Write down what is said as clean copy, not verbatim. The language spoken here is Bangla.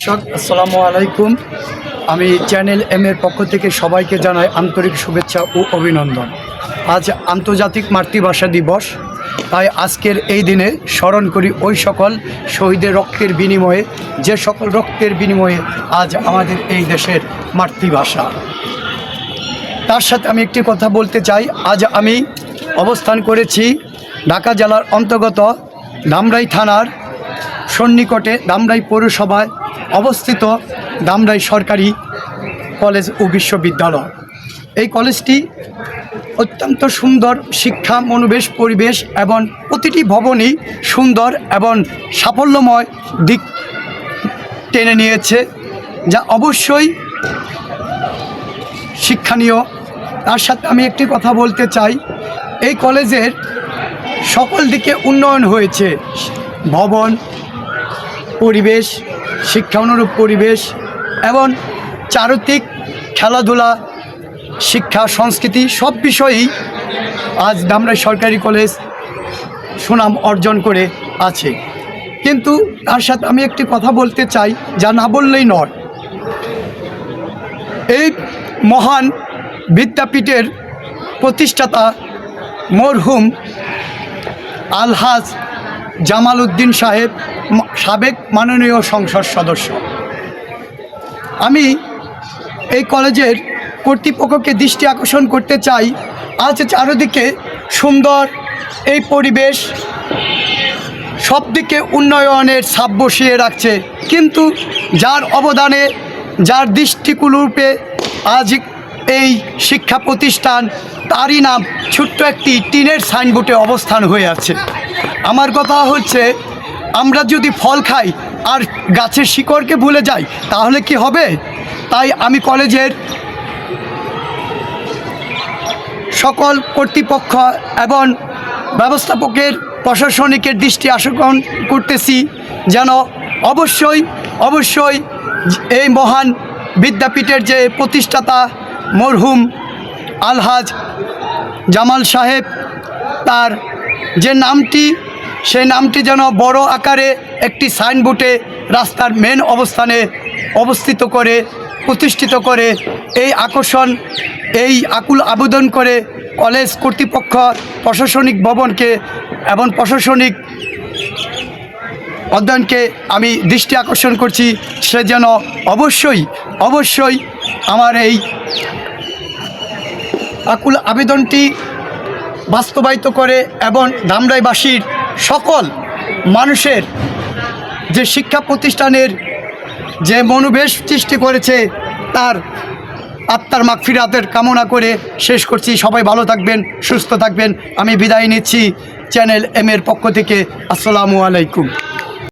দর্শক আসসালামু আলাইকুম। আমি চ্যানেল এম এর পক্ষ থেকে সবাইকে জানাই আন্তরিক শুভেচ্ছা ও অভিনন্দন। আজ আন্তর্জাতিক মাতৃভাষা দিবস, তাই আজকের এই দিনে স্মরণ করি ওই সকল শহীদের রক্তের বিনিময়ে, যে সকল রক্তের বিনিময়ে আজ আমাদের এই দেশের মাতৃভাষা। তার সাথে আমি একটি কথা বলতে চাই। আজ আমি অবস্থান করেছি ঢাকা জেলার অন্তর্গত ধামরাই থানার সন্নিকটে ধামরাই পৌরসভায় অবস্থিত ধামরাই সরকারি কলেজ ও বিশ্ববিদ্যালয়। এই কলেজটি অত্যন্ত সুন্দর শিক্ষা, মনোবেশ, পরিবেশ এবং প্রতিটি ভবনই সুন্দর এবং সাফল্যময় দিক টেনে নিয়েছে, যা অবশ্যই শিক্ষণীয়। তার সাথে আমি একটি কথা বলতে চাই, এই কলেজের সকল দিকে উন্নয়ন হয়েছে। ভবন, পরিবেশ, শিক্ষা অনুরূপ পরিবেশ এবং চারিত্রিক, খেলাধুলা, শিক্ষা, সংস্কৃতি সব বিষয়েই আজ ধামরাই সরকারি কলেজ সুনাম অর্জন করে আছে। কিন্তু তার সাথে আমি একটি কথা বলতে চাই, যা না বললেই নয়। এই মহান বিদ্যাপীঠের প্রতিষ্ঠাতা মরহুম আলহাজ জামাল উদ্দিন সাহেব, সাবেক মাননীয় সংসদ সদস্য। আমি এই কলেজের কর্তৃপক্ষকে দৃষ্টি আকর্ষণ করতে চাই, আজ চারিদিকে সুন্দর এই পরিবেশ সব দিকে উন্নয়নের ছাপ বসিয়ে রাখছে, কিন্তু যার অবদানে, যার দৃষ্টিকূলরূপে আজ এই শিক্ষা প্রতিষ্ঠান, তারই নাম ছোট্ট একটি টিনের সাইনবোর্ডে অবস্থান হয়ে আছে। আমার কথা হচ্ছে, আমরা যদি ফল খাই আর গাছের শিকড়কে ভুলে যাই তাহলে কি হবে? তাই আমি কলেজের সকল কর্তৃপক্ষ এবং ব্যবস্থাপকের, প্রশাসনিকের দৃষ্টি আকর্ষণ করতেছি, যেন অবশ্যই এই মহান বিদ্যাপীঠের যে প্রতিষ্ঠাতা মরহুম আলহাজ জামাল সাহেব, তার যে নামটি, সেই নামটি যেন বড় আকারে একটি সাইনবোর্ডে রাস্তার মেন অবস্থানে অবস্থিত করে, প্রতিষ্ঠিত করে, এই আকুল আবেদন করে কলেজ কর্তৃপক্ষ, প্রশাসনিক ভবনকে এবং প্রশাসনিক অধ্যয়নকে আমি দৃষ্টি আকর্ষণ করছি, সে যেন অবশ্যই আমার এই আকুল আবেদনটি বাস্তবায়িত করে এবং ধামরাইবাসীর সকল মানুষের যে শিক্ষা প্রতিষ্ঠানের যে মনোবেশ সৃষ্টি করেছে, তার আত্মার মাগফিরাতের কামনা করে শেষ করছি। সবাই ভালো থাকবেন, সুস্থ থাকবেন। আমি বিদায় নিচ্ছি চ্যানেল এম এর পক্ষ থেকে। আসসালামু আলাইকুম।